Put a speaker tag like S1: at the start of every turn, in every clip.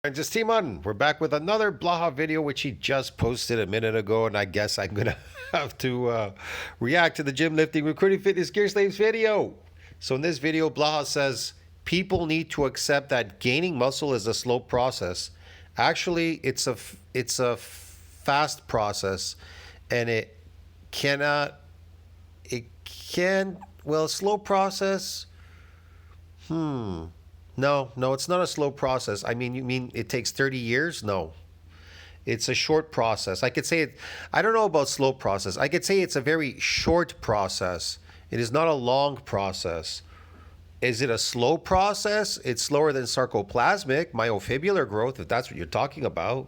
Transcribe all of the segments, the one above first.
S1: And just team on, we're back with another Blaha video, which he just posted a minute ago, and I guess I'm gonna have to react to the gym lifting recruiting fitness gear slaves video. So in this video, Blaha says people need to accept that gaining muscle is a slow process. Actually, it's a fast process, and slow process. No, it's not a slow process. I mean, you mean it takes 30 years? No. It's a short process. I could say it, I don't know about slow process. I could say it's a very short process. It is not a long process. Is it a slow process? It's slower than sarcoplasmic, myofibrillar growth, if that's what you're talking about.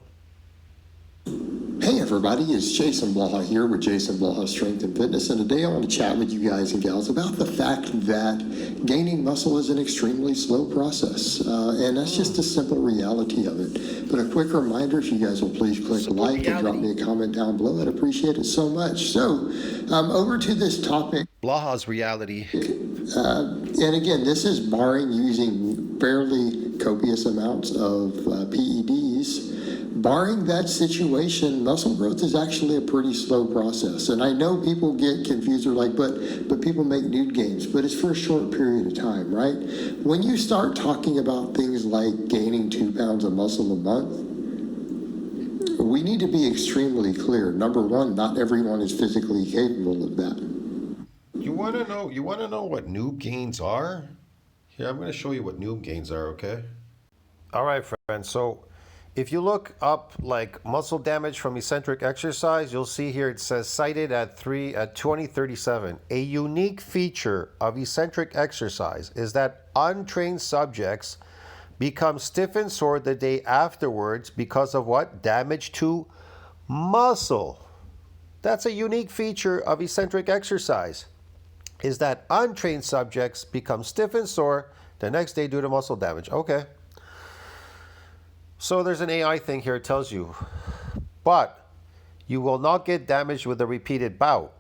S2: Hey everybody, it's Jason Blaha here with Jason Blaha Strength and Fitness, and today I want to chat with you guys and gals about the fact that gaining muscle is an extremely slow process, and that's just a simple reality of it. But a quick reminder, if you guys will please click like and drop me a comment down below, I'd appreciate it so much. So, over to this topic.
S1: Blaha's reality.
S2: And again, this is barring using fairly copious amounts of PEDs. Barring that situation, muscle growth is actually a pretty slow process. And I know people get confused, or like, but people make nude gains, but it's for a short period of time, right? When you start talking about things like gaining 2 pounds of muscle a month, we need to be extremely clear. Number one, not everyone is physically capable of that.
S1: You want to know what noob gains are? Here, I'm going to show you what noob gains are, okay? All right, friends. So if you look up like muscle damage from eccentric exercise, you'll see here it says cited at 2037. A unique feature of eccentric exercise is that untrained subjects become stiff and sore the day afterwards because of what? Damage to muscle. That's a unique feature of eccentric exercise, is that untrained subjects become stiff and sore the next day due to muscle damage. Okay. So there's an AI thing here, it tells you, but you will not get damaged with a repeated bout.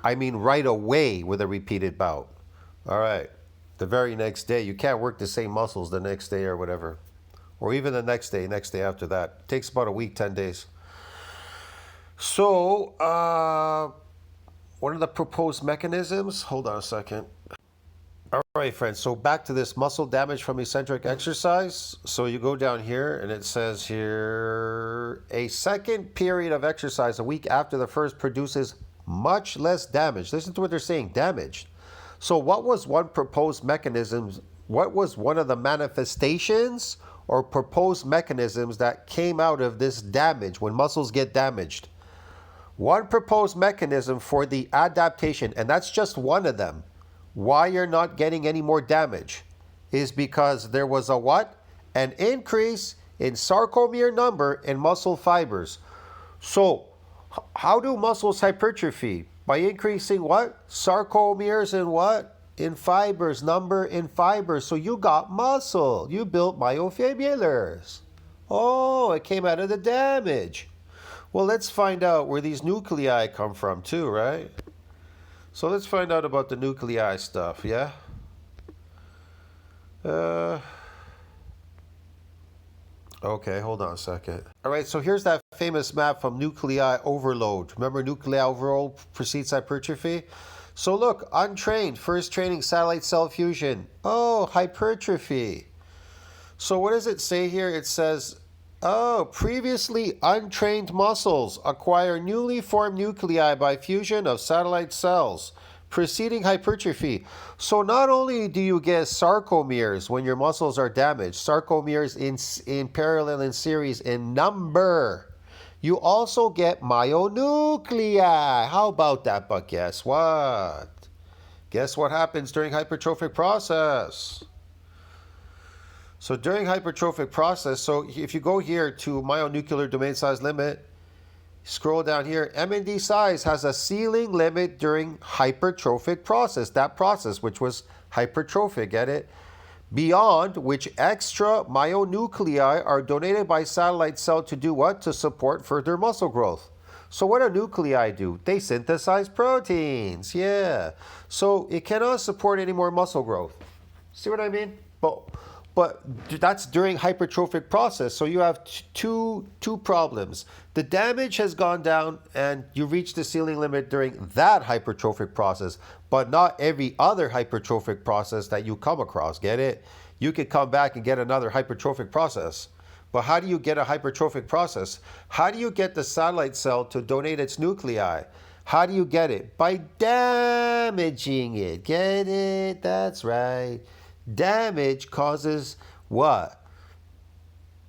S1: I mean, right away with a repeated bout. All right. The very next day, you can't work the same muscles the next day or whatever, or even the next day after that. It takes about a week, 10 days. So, what are the proposed mechanisms? Hold on a second. All right, friends, so back to this muscle damage from eccentric exercise. So you go down here and it says here, a second period of exercise a week after the first produces much less damage. Listen to what they're saying, damage. So what was one proposed mechanism? What was one of the manifestations or proposed mechanisms that came out of this damage when muscles get damaged? One proposed mechanism for the adaptation, and that's just one of them. Why you're not getting any more damage is because there was a what? An increase in sarcomere number in muscle fibers. So how do muscles hypertrophy? By increasing what? Sarcomeres in what? In fibers, number in fibers. So you got muscle. You built myofibrillars. Oh, it came out of the damage. Well, let's find out where these nuclei come from too, right? So let's find out about the nuclei stuff, yeah? Okay, hold on a second. All right, so here's that famous map from nuclei overload. Remember nuclei overload precedes hypertrophy? So look, untrained, first training, satellite cell fusion. Oh, hypertrophy. So what does it say here? It says, oh, previously untrained muscles acquire newly formed nuclei by fusion of satellite cells, preceding hypertrophy. So not only do you get sarcomeres when your muscles are damaged, sarcomeres in parallel in series in number, you also get myonuclei. How about that? But guess what? Guess what happens during hypertrophic process? So during hypertrophic process, so if you go here to myonuclear domain size limit, scroll down here, MND size has a ceiling limit during hypertrophic process, that process which was hypertrophic, get it? Beyond which extra myonuclei are donated by satellite cell to do what? To support further muscle growth. So what do nuclei do? They synthesize proteins, yeah. So it cannot support any more muscle growth. See what I mean? But But that's during hypertrophic process. So you have two problems. The damage has gone down and you reach the ceiling limit during that hypertrophic process, but not every other hypertrophic process that you come across. Get it? You could come back and get another hypertrophic process. But how do you get a hypertrophic process? How do you get the satellite cell to donate its nuclei? How do you get it? By damaging it. Get it? That's right. Damage causes what?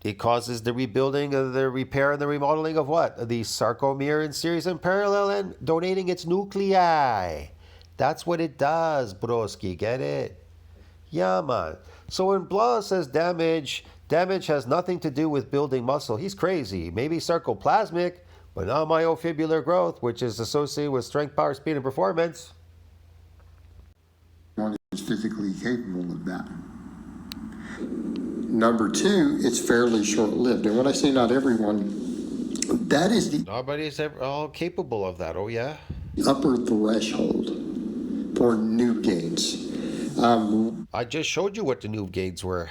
S1: It causes the rebuilding of the repair and the remodeling of what? The sarcomere in series and parallel and donating its nuclei. That's what it does, broski. Get it? Yeah, man. So when Blah says damage has nothing to do with building muscle, he's crazy. Maybe sarcoplasmic, but not myofibrillar growth, which is associated with strength, power, speed, and performance.
S2: One is physically capable of that. Number two, it's fairly short-lived. And when I say not everyone, that is the
S1: Nobody's ever all capable of that. Oh, yeah?
S2: upper threshold for new gains.
S1: I just showed you what the new gains were.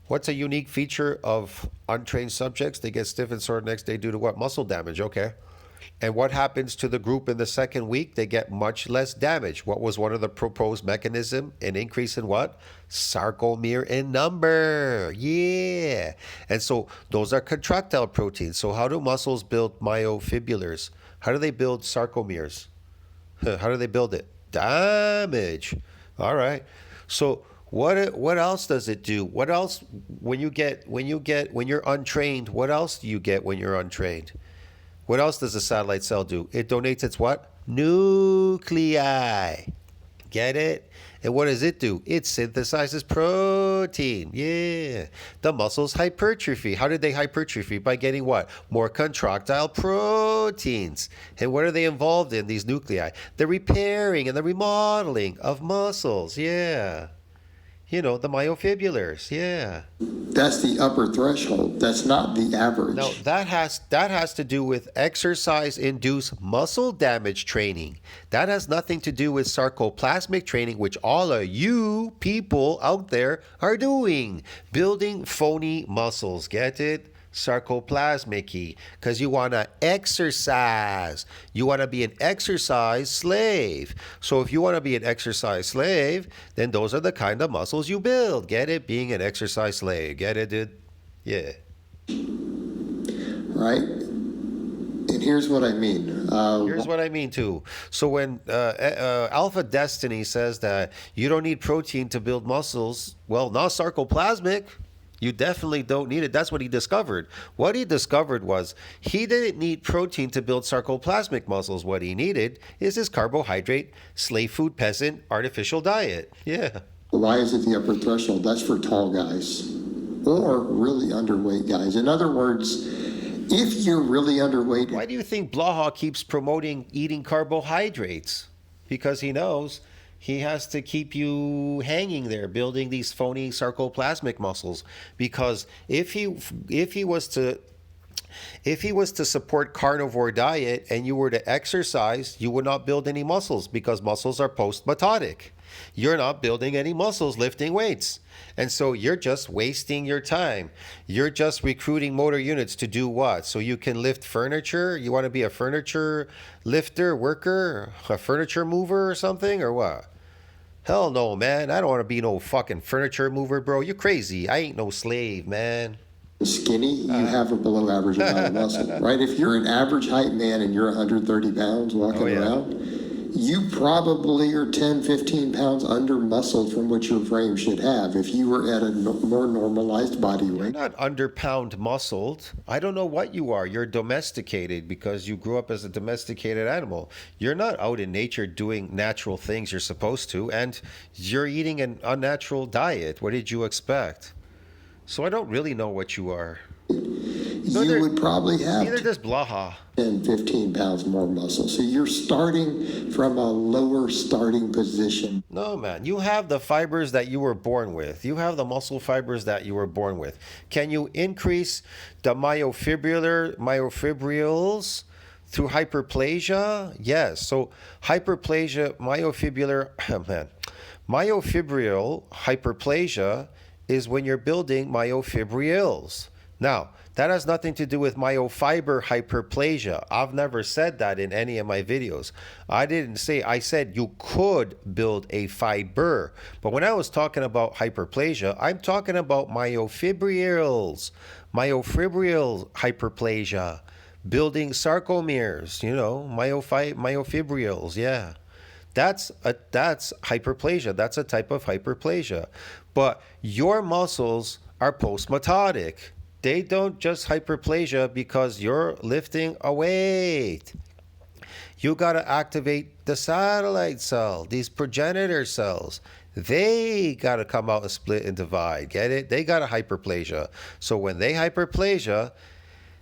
S1: What's a unique feature of untrained subjects? They get stiff and sore next day due to what? Muscle damage. Okay. And what happens to the group in the second week? They get much less damage. What was one of the proposed mechanism? An increase in what? Sarcomere in number. Yeah. And so those are contractile proteins. So how do muscles build myofibrillars? How do they build sarcomeres? How do they build it? Damage. All right. So what else does it do? What else when you're untrained, what else do you get when you're untrained? What else does a satellite cell do? It donates its what? Nuclei. Get it? And what does it do? It synthesizes protein. Yeah. The muscles hypertrophy. How did they hypertrophy? By getting what? More contractile proteins. And what are they involved in, these nuclei? The repairing and the remodeling of muscles. Yeah. You know, the myofibrillars. Yeah.
S2: That's the upper threshold. That's not the average.
S1: Now, that has to do with exercise-induced muscle damage training. That has nothing to do with sarcoplasmic training, which all of you people out there are doing. Building phony muscles. Get it? Sarcoplasmic, because you want to exercise. You want to be an exercise slave. So if you want to be an exercise slave, then those are the kind of muscles you build. Get it? Being an exercise slave. Get it, dude? Yeah.
S2: Right? And here's what I mean.
S1: Here's what I mean too. So when Alpha Destiny says that you don't need protein to build muscles, well, not sarcoplasmic. You definitely don't need it. That's what he discovered. What he discovered was he didn't need protein to build sarcoplasmic muscles. What he needed is his carbohydrate, slave food, peasant, artificial diet. Yeah.
S2: Why is it the upper threshold? That's for tall guys or really underweight guys. In other words, if you're really underweight...
S1: Why do you think Blaha keeps promoting eating carbohydrates? Because he knows he has to keep you hanging there, building these phony sarcoplasmic muscles. Because if he was to support carnivore diet and you were to exercise, you would not build any muscles because muscles are post-mitotic. You're not building any muscles lifting weights. And so you're just wasting your time. You're just recruiting motor units to do what? So you can lift furniture? You want to be a furniture lifter, worker, a furniture mover or something, or what? Hell no, man. I don't want to be no fucking furniture mover, bro. You're crazy. I ain't no slave, man.
S2: Skinny, you have a below average amount of muscle, right? If you're an average height man and you're 130 pounds walking around, you probably are 10, 15 pounds under muscled from what your frame should have if you were at a more normalized body weight.
S1: You're not under pound muscled. I don't know what you are. You're domesticated because you grew up as a domesticated animal. You're not out in nature doing natural things you're supposed to, and you're eating an unnatural diet. What did you expect? So I don't really know what you are.
S2: You would probably have
S1: neither does Blaha.
S2: 10, 15 pounds more muscle. So you're starting from a lower starting position.
S1: No, man. You have the fibers that you were born with. You have the muscle fibers that you were born with. Can you increase the myofibrils through hyperplasia? Yes. So hyperplasia, myofibril hyperplasia is when you're building myofibrills. Now, that has nothing to do with myofiber hyperplasia. I've never said that in any of my videos. I didn't say, I said you could build a fiber. But when I was talking about hyperplasia, I'm talking about myofibrills, myofibril hyperplasia, building sarcomeres, you know, myofibrils, yeah. That's hyperplasia. That's a type of hyperplasia. But your muscles are postmitotic. They don't just hyperplasia because you're lifting a weight. You got to activate the satellite cell, these progenitor cells. They got to come out and split and divide. Get it? They got a hyperplasia. So when they hyperplasia,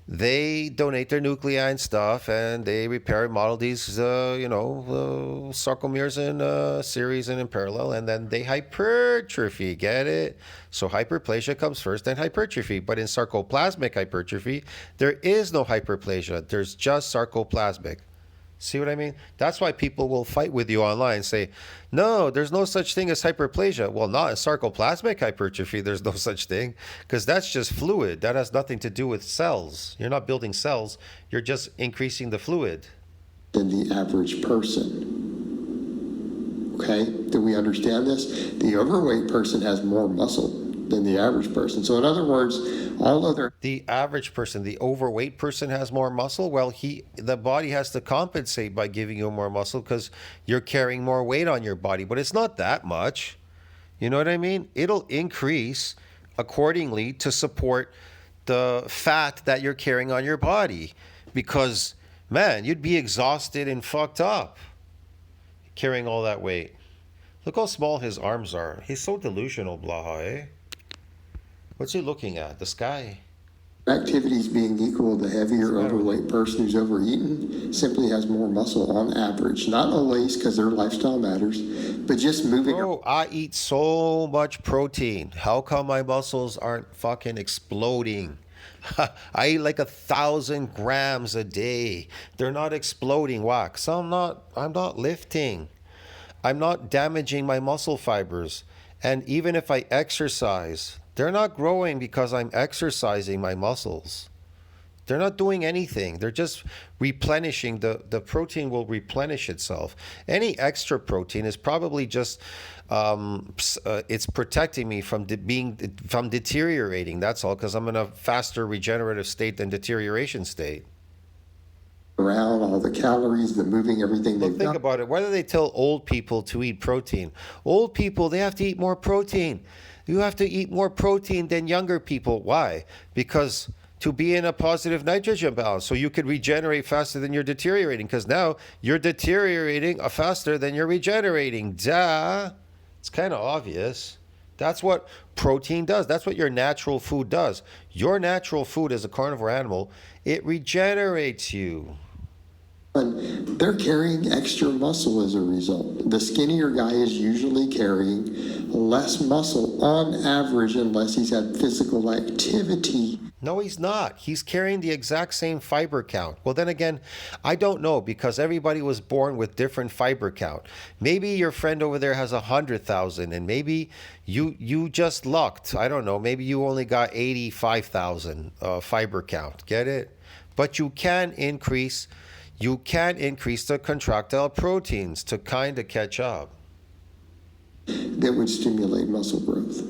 S1: they donate their nuclei and stuff, and they repair and model these, sarcomeres in series and in parallel, and then they hypertrophy. Get it? So hyperplasia comes first, then hypertrophy. But in sarcoplasmic hypertrophy, there is no hyperplasia. There's just sarcoplasmic. See what I mean? That's why people will fight with you online and say, no, there's no such thing as hyperplasia. Well, not in sarcoplasmic hypertrophy, there's no such thing, because that's just fluid. That has nothing to do with cells. You're not building cells. You're just increasing the fluid.
S2: Than the average person. Okay? Do we understand this? The overweight person has more muscle than the average person. So in other words,
S1: the average person, the overweight person has more muscle. Well, the body has to compensate by giving you more muscle because you're carrying more weight on your body, but it's not that much. You know what I mean? It'll increase accordingly to support the fat that you're carrying on your body, because man, you'd be exhausted and fucked up carrying all that weight. Look how small his arms are. He's so delusional, Blaha, eh? What's he looking at? The sky?
S2: Activities being equal, the heavier overweight person who's overeaten simply has more muscle on average. Not always, because their lifestyle matters, but just moving.
S1: Bro, I eat so much protein. How come my muscles aren't fucking exploding? I eat like 1,000 grams a day. They're not exploding. Why? Because I'm not lifting. I'm not damaging my muscle fibers. And even if I exercise, they're not growing because I'm exercising my muscles. They're not doing anything. They're just replenishing. The protein will replenish itself. Any extra protein is probably just, it's protecting me from deteriorating. That's all, because I'm in a faster regenerative state than deterioration state.
S2: Around all the calories, the moving, everything they've done.
S1: Think about it. Why do they tell old people to eat protein? Old people, they have to eat more protein. You have to eat more protein than younger people. Why? Because to be in a positive nitrogen balance, so you could regenerate faster than you're deteriorating, because now you're deteriorating faster than you're regenerating. Duh. It's kind of obvious. That's what protein does. That's what your natural food does. Your natural food as a carnivore animal, it regenerates you.
S2: And they're carrying extra muscle as a result. The skinnier guy is usually carrying less muscle on average unless he's had physical activity.
S1: No, he's not. He's carrying the exact same fiber count. Well, then again, I don't know, because everybody was born with different fiber count. Maybe your friend over there has 100,000, and maybe you just lucked. I don't know. Maybe you only got 85,000 fiber count. Get it? But you can increase the contractile proteins to kind of catch up.
S2: That would stimulate muscle growth.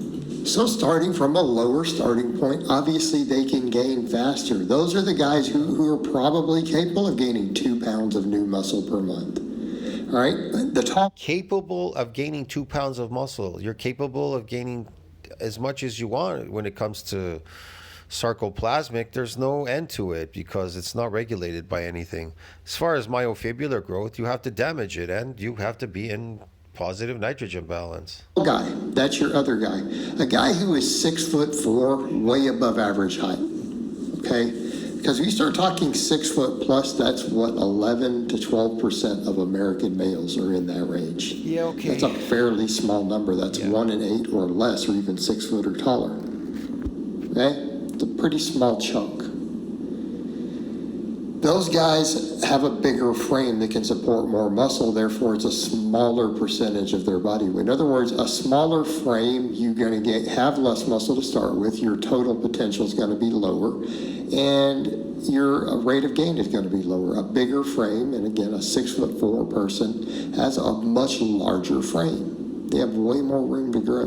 S2: So starting from a lower starting point, obviously they can gain faster. Those are the guys who are probably capable of gaining 2 pounds of new muscle per month. All right?
S1: Capable of gaining 2 pounds of muscle. You're capable of gaining as much as you want when it comes to sarcoplasmic. There's no end to it because it's not regulated by anything. As far as myofibrillar growth, you have to damage it, and you have to be in positive nitrogen balance.
S2: Guy, that's your other guy. A guy who is 6'4", way above average height. Okay? Because we start talking 6 foot plus, that's what, 11 to 12% of American males are in that range.
S1: Yeah, okay.
S2: That's a fairly small number. That's 1 in 8 or less, or even 6 foot or taller. Okay? It's a pretty small chunk. Those guys have a bigger frame that can support more muscle, therefore it's a smaller percentage of their body weight. In other words, a smaller frame, you're going to have less muscle to start with, your total potential is going to be lower, and your rate of gain is going to be lower. A bigger frame, and again, a 6'4" person has a much larger frame. They have way more room to grow.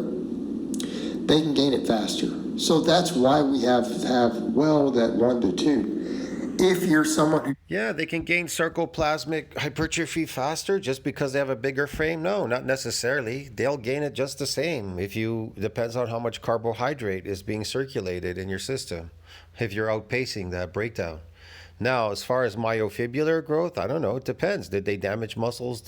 S2: They can gain it faster. So that's why we have that 1 to 2. If you're someone who...
S1: Yeah, they can gain sarcoplasmic hypertrophy faster just because they have a bigger frame. No, not necessarily. They'll gain it just the same. Depends on how much carbohydrate is being circulated in your system, if you're outpacing that breakdown. Now, as far as myofibrillar growth, I don't know. It depends. Did they damage muscles?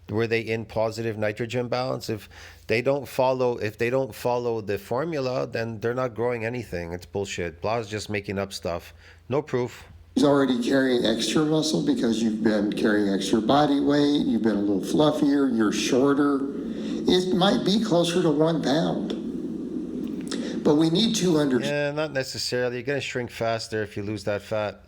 S1: Were they in positive nitrogen balance? If they don't follow the formula, then they're not growing anything. It's bullshit. Blah's just making up stuff. No proof.
S2: Who's already carrying extra muscle because you've been carrying extra body weight, you've been a little fluffier, you're shorter. It might be closer to 1 pound. But we need to understand.
S1: Yeah, not necessarily. You're going to shrink faster if you lose that fat.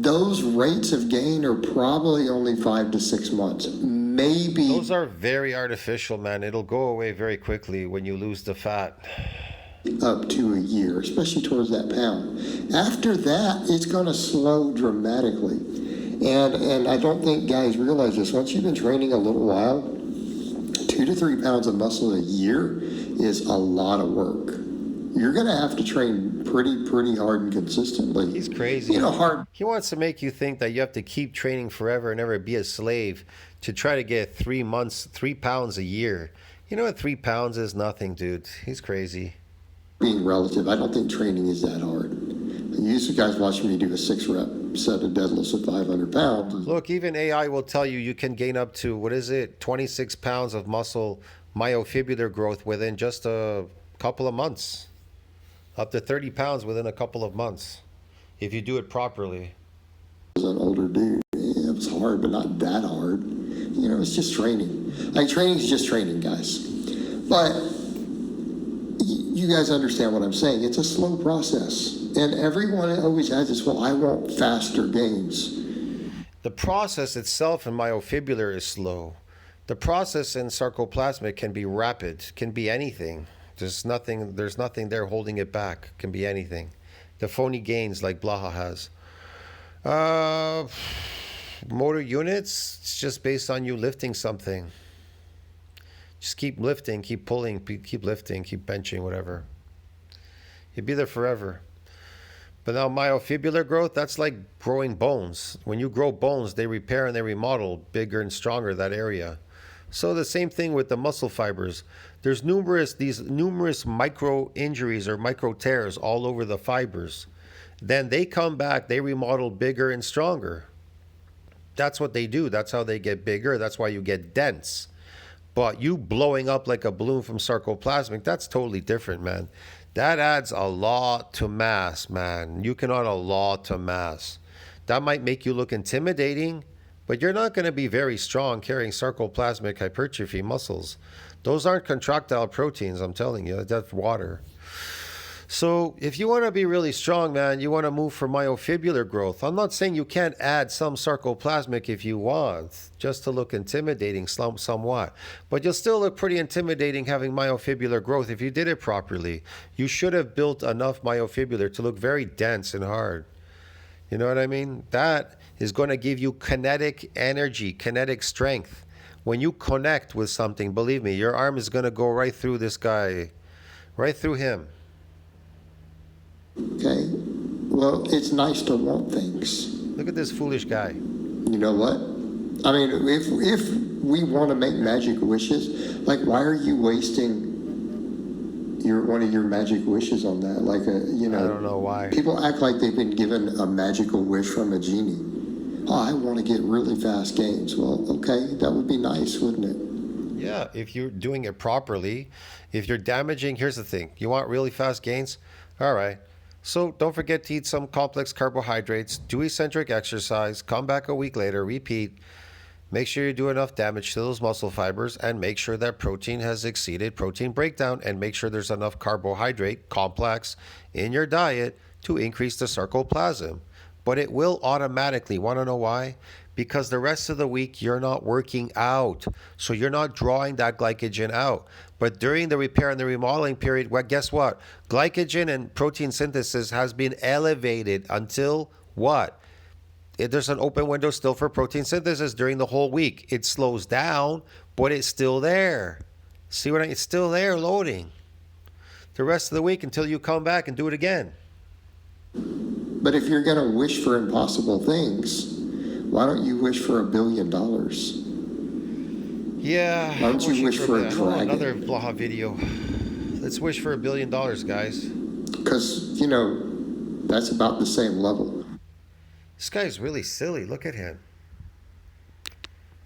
S2: Those rates of gain are probably only 5 to 6 months. Maybe.
S1: Those are very artificial, man. It'll go away very quickly when you lose the fat.
S2: Up to a year, especially towards that pound. After that, it's going to slow dramatically. And I don't think guys realize this. Once you've been training a little while, 2 to 3 pounds of muscle a year is a lot of work. You're going to have to train pretty hard and consistently.
S1: He's crazy.
S2: Hard.
S1: He wants to make you think that you have to keep training forever and never be a slave to try to get 3 pounds a year. You know what 3 pounds is? Nothing, dude. He's crazy.
S2: Being relative, I don't think training is that hard. You guys watch me do a 6-rep set of deadlifts at 500 pounds.
S1: Look, even AI will tell you can gain up to, 26 pounds of muscle myofibrillar growth within just a couple of months. Up to 30 pounds within a couple of months, if you do it properly.
S2: As an older dude, it was hard, but not that hard. It's just training. Training is just training, guys. But you guys understand what I'm saying. It's a slow process. And everyone always has this, I want faster gains.
S1: The process itself in myofibrillar is slow. The process in sarcoplasmic can be rapid, can be anything. There's nothing there holding it back. Can be anything. The phony gains like Blaha has. Motor units, it's just based on you lifting something. Just keep lifting, keep pulling, keep lifting, keep benching, whatever. You'll be there forever. But now myofibrillar growth, that's like growing bones. When you grow bones, they repair and they remodel bigger and stronger that area. So the same thing with the muscle fibers. There's numerous micro injuries or micro tears all over the fibers. Then they come back, they remodel bigger and stronger. That's what they do. That's how they get bigger. That's why you get dense. But you blowing up like a balloon from sarcoplasmic, that's totally different, man. That adds a lot to mass, man. You can add a lot to mass. That might make you look intimidating, but you're not going to be very strong carrying sarcoplasmic hypertrophy muscles. Those aren't contractile proteins, I'm telling you. That's water. So if you want to be really strong, man, you want to move for myofibrillar growth. I'm not saying you can't add some sarcoplasmic if you want, just to look intimidating somewhat. But you'll still look pretty intimidating having myofibrillar growth if you did it properly. You should have built enough myofibrillar to look very dense and hard. You know what I mean? That is going to give you kinetic energy, kinetic strength. When you connect with something, believe me, your arm is going to go right through this guy, right through him.
S2: Okay, well, it's nice to want things.
S1: Look at this foolish guy.
S2: You know what? I mean, if we want to make magic wishes, like, why are you wasting one of your magic wishes on that? Like,
S1: I don't know why.
S2: People act like they've been given a magical wish from a genie. Oh, I want to get really fast gains. Well, okay, that would be nice, wouldn't it?
S1: Yeah, if you're doing it properly, if you're damaging, here's the thing. You want really fast gains? All right. So don't forget to eat some complex carbohydrates, do eccentric exercise, come back a week later, repeat. Make sure you do enough damage to those muscle fibers and make sure that protein has exceeded protein breakdown and make sure there's enough carbohydrate complex in your diet to increase the sarcoplasm. but it will automatically. Want to know why? Because the rest of the week you're not working out. So you're not drawing that glycogen out. But during the repair and the remodeling period, well, guess what? Glycogen and protein synthesis has been elevated until what? There's an open window still for protein synthesis during the whole week. It slows down, but it's still there. See what it's still there loading. The rest of the week until you come back and do it again.
S2: But if you're going to wish for impossible things, why don't you wish for $1 billion?
S1: Yeah.
S2: Why don't you wish for a dragon?
S1: Another Blaha video. Let's wish for $1 billion, guys.
S2: Because, that's about the same level.
S1: This guy's really silly. Look at him.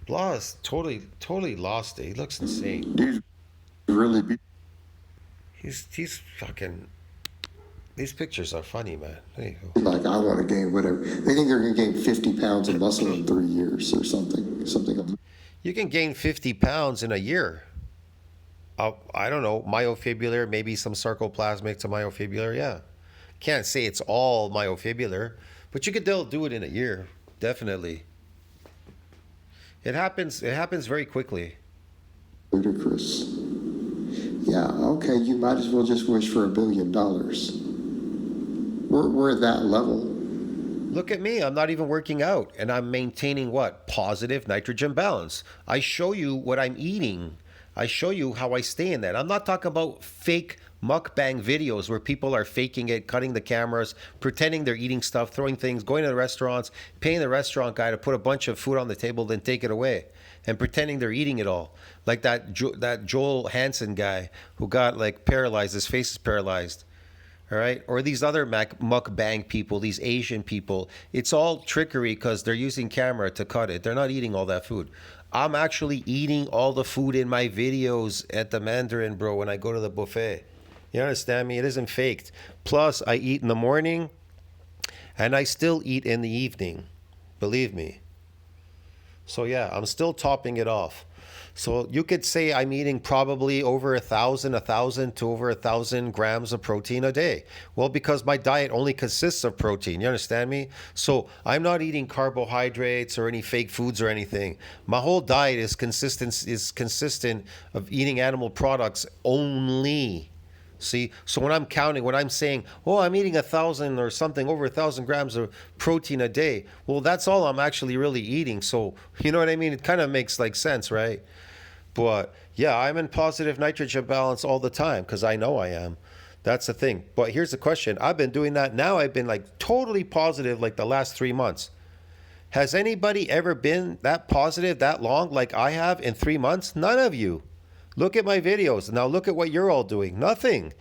S1: Blaha's totally lost it. He looks insane.
S2: Dude, really.
S1: He's fucking. These pictures are funny, man. There you go.
S2: Like, I want to gain whatever. They think they're going to gain 50 pounds of muscle in 3 years or something.
S1: You can gain 50 pounds in a year. I don't know, myofibrillar, maybe some sarcoplasmic to myofibrillar, yeah. Can't say it's all myofibrillar, but you could do it in a year, definitely. It happens very quickly.
S2: Ludicrous. Yeah, okay, you might as well just wish for $1 billion. We're at that level.
S1: Look at me, I'm not even working out, and I'm maintaining what? Positive nitrogen balance. I show you what I'm eating. I show you how I stay in that. I'm not talking about fake mukbang videos where people are faking it, cutting the cameras, pretending they're eating stuff, throwing things, going to the restaurants, paying the restaurant guy to put a bunch of food on the table, then take it away, and pretending they're eating it all. Like that Joel Hansen guy who got like paralyzed, his face is paralyzed. All right, or these other mukbang people, these Asian people, it's all trickery because they're using camera to cut it. They're not eating all that food. I'm actually eating all the food in my videos at the Mandarin, bro, when I go to the buffet. You understand me? It isn't faked. Plus, I eat in the morning, and I still eat in the evening. Believe me. So yeah, I'm still topping it off. So you could say I'm eating probably over 1,000 to over 1,000 grams of protein a day. Well, because my diet only consists of protein. You understand me? So I'm not eating carbohydrates or any fake foods or anything. My whole diet is consistent of eating animal products only. See, so when I'm counting, when I'm saying, oh, I'm eating 1,000 or something, over 1,000 grams of protein a day, well, that's all I'm actually really eating. So, you know what I mean? It kind of makes like sense, right? But yeah, I'm in positive nitrogen balance all the time because I know I am. That's the thing. But here's the question. I've been doing that now. I've been like totally positive like the last 3 months. Has anybody ever been that positive that long like I have in 3 months? None of you. Look at my videos. Now look at what you're all doing. Nothing.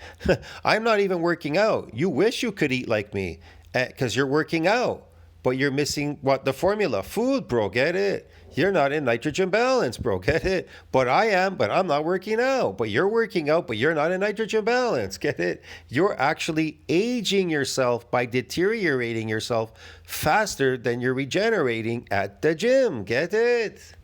S1: I'm not even working out. You wish you could eat like me because you're working out. But you're missing what? The formula. Food, bro. Get it? You're not in nitrogen balance, bro. Get it? But I am, but I'm not working out. But you're working out, but you're not in nitrogen balance. Get it? You're actually aging yourself by deteriorating yourself faster than you're regenerating at the gym. Get it?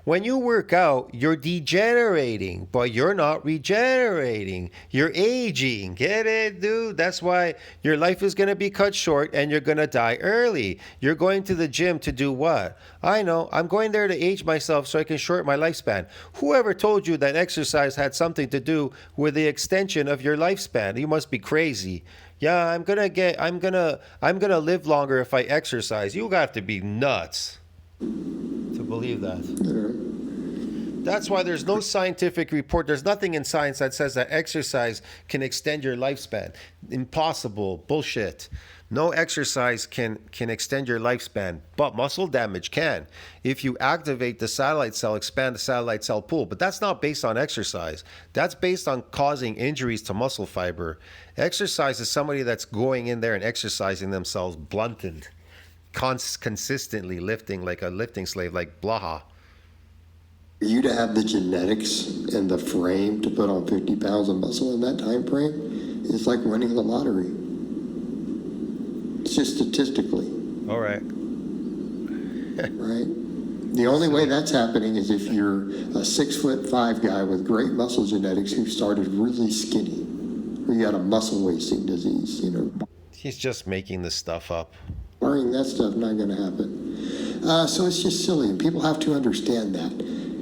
S1: When you work out, you're degenerating, but you're not regenerating. You're aging. Get it, dude? That's why your life is going to be cut short and you're going to die early. You're going to the gym to do what? I know. I'm going there to age myself so I can shorten my lifespan. Whoever told you that exercise had something to do with the extension of your lifespan? You must be crazy. Yeah, I'm going to live longer if I exercise. You have to be nuts to believe that. That's why there's no scientific report. There's nothing in science that says that exercise can extend your lifespan. Impossible. Bullshit. No exercise can extend your lifespan, but muscle damage can. If you activate the satellite cell, expand the satellite cell pool. But that's not based on exercise. That's based on causing injuries to muscle fiber. Exercise is somebody that's going in there and exercising themselves blunted. Consistently lifting like a lifting slave, like Blaha.
S2: For you to have the genetics and the frame to put on 50 pounds of muscle in that time frame is like winning the lottery. It's just statistically.
S1: All right.
S2: Right? The only way that's happening is if you're a 6'5" guy with great muscle genetics who started really skinny, or you got a muscle wasting disease,
S1: He's just making this stuff up.
S2: Barring that stuff, not going to happen. So it's just silly, and people have to understand that.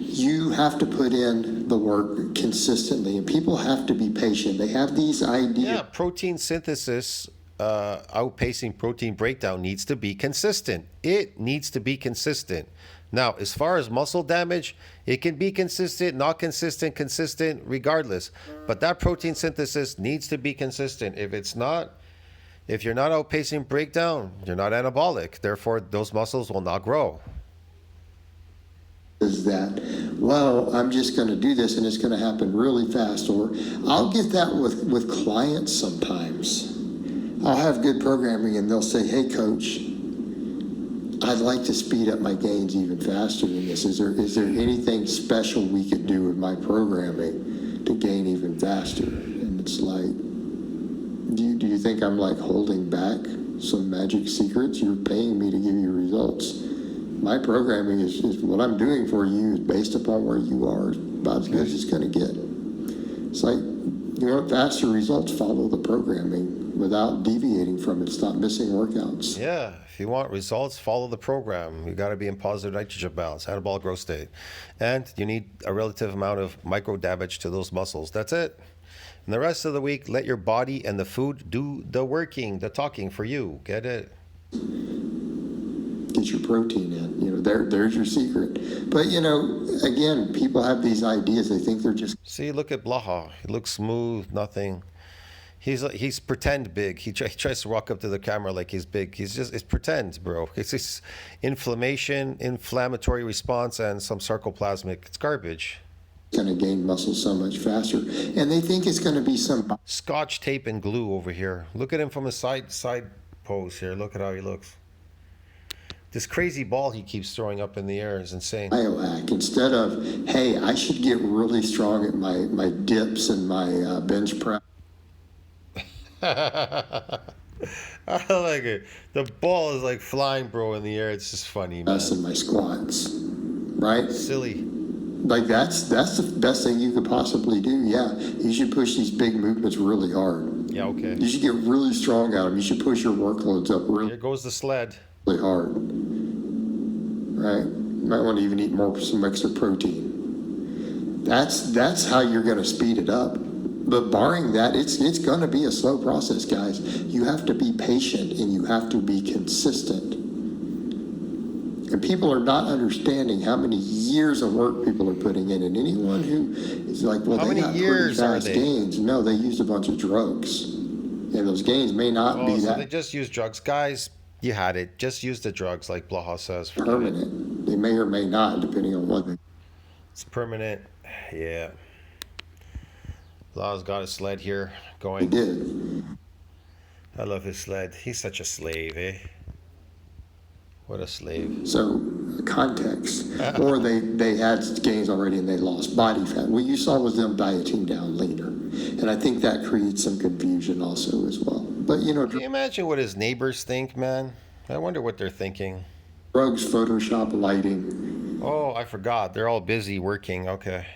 S2: You have to put in the work consistently, and people have to be patient. They have these ideas.
S1: Yeah, protein synthesis outpacing protein breakdown needs to be consistent. It needs to be consistent. Now, as far as muscle damage, it can be consistent, not consistent, consistent, regardless. But that protein synthesis needs to be consistent. If it's not, if you're not outpacing breakdown, you're not anabolic. Therefore, those muscles will not grow.
S2: Is that, well, I'm just going to do this and it's going to happen really fast. Or I'll get that with clients sometimes. I'll have good programming and they'll say, hey, coach, I'd like to speed up my gains even faster than this. Is there anything special we could do with my programming to gain even faster? And it's like, do you think I'm like holding back some magic secrets? You're paying me to give you results. My programming is what I'm doing for you is based upon where you are, about as good as it's going to get. It's like, you want faster results, follow the programming without deviating from it. Stop missing workouts.
S1: Yeah, if you want results, follow the program. You got to be in positive nitrogen balance, anabolic growth state. And you need a relative amount of micro damage to those muscles. That's it. And the rest of the week, let your body and the food do the working, the talking for you. Get it?
S2: Get your protein in. There's your secret. But, again, people have these ideas. They think they're just...
S1: See, look at Blaha. He looks smooth, nothing. He's pretend big. He tries to walk up to the camera like he's big. It's pretend, bro. It's just inflammation, inflammatory response, and some sarcoplasmic. It's garbage.
S2: Going to gain muscle so much faster. And they think it's going to be some...
S1: Scotch tape and glue over here. Look at him from a side pose here. Look at how he looks. This crazy ball he keeps throwing up in the air is insane.
S2: Biohack. Instead of, hey, I should get really strong at my dips and my bench press.
S1: I like it. The ball is like flying, bro, in the air. It's just funny, man.
S2: And my squats, right?
S1: Silly.
S2: Like that's the best thing you could possibly do. Yeah, you should push these big movements really hard.
S1: Yeah, okay.
S2: You should get really strong at them. You should push your workloads up
S1: Here goes the sled.
S2: Really hard, right? You might want to even eat some extra protein. That's how you're going to speed it up. But barring that, it's going to be a slow process, guys. You have to be patient and you have to be consistent. And people are not understanding how many years of work people are putting in. And anyone who is like, well, they got pretty fast gains. No, they used a bunch of drugs. And those gains may not be that.
S1: They just use drugs. Guys, you had it. Just use the drugs, like Blaha says.
S2: Permanent. They may or may not, depending on what they...
S1: It's permanent. Yeah. Blaha's got a sled here going.
S2: They did.
S1: I love his sled. He's such a slave, eh? What a slave.
S2: So, context. Or they had gains already and they lost body fat. What you saw was them dieting down leaner. And I think that creates some confusion also as well. But,
S1: Can you imagine what his neighbors think, man? I wonder what they're thinking.
S2: Drugs, Photoshop, lighting.
S1: Oh, I forgot. They're all busy working. Okay.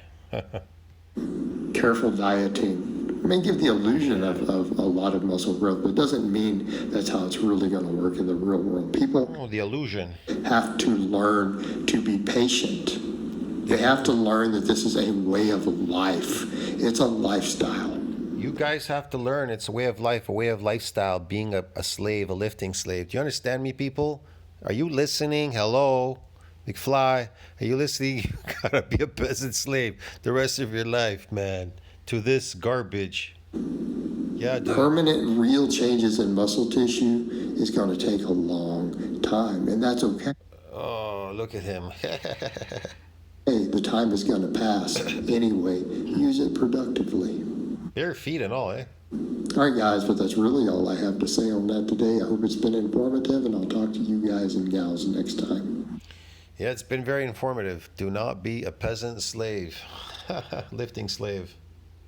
S2: Careful dieting. It may give the illusion of a lot of muscle growth, but it doesn't mean that's how it's really going to work in the real world. People
S1: the illusion.
S2: Have to learn to be patient. They have to learn that this is a way of life. It's a lifestyle.
S1: You guys have to learn it's a way of life, a way of lifestyle, being a slave, a lifting slave. Do you understand me, people? Are you listening? Hello? McFly, are you listening? You gotta be a peasant slave the rest of your life, man, to this garbage. Yeah, dude.
S2: Permanent, real changes in muscle tissue is going to take a long time, and that's okay.
S1: Oh, look at him.
S2: Hey, the time is going to pass anyway. Use it productively.
S1: Bare feet and all, eh?
S2: All right, guys, but that's really all I have to say on that today. I hope it's been informative, and I'll talk to you guys and gals next time.
S1: Yeah, it's been very informative. Do not be a peasant slave, lifting slave.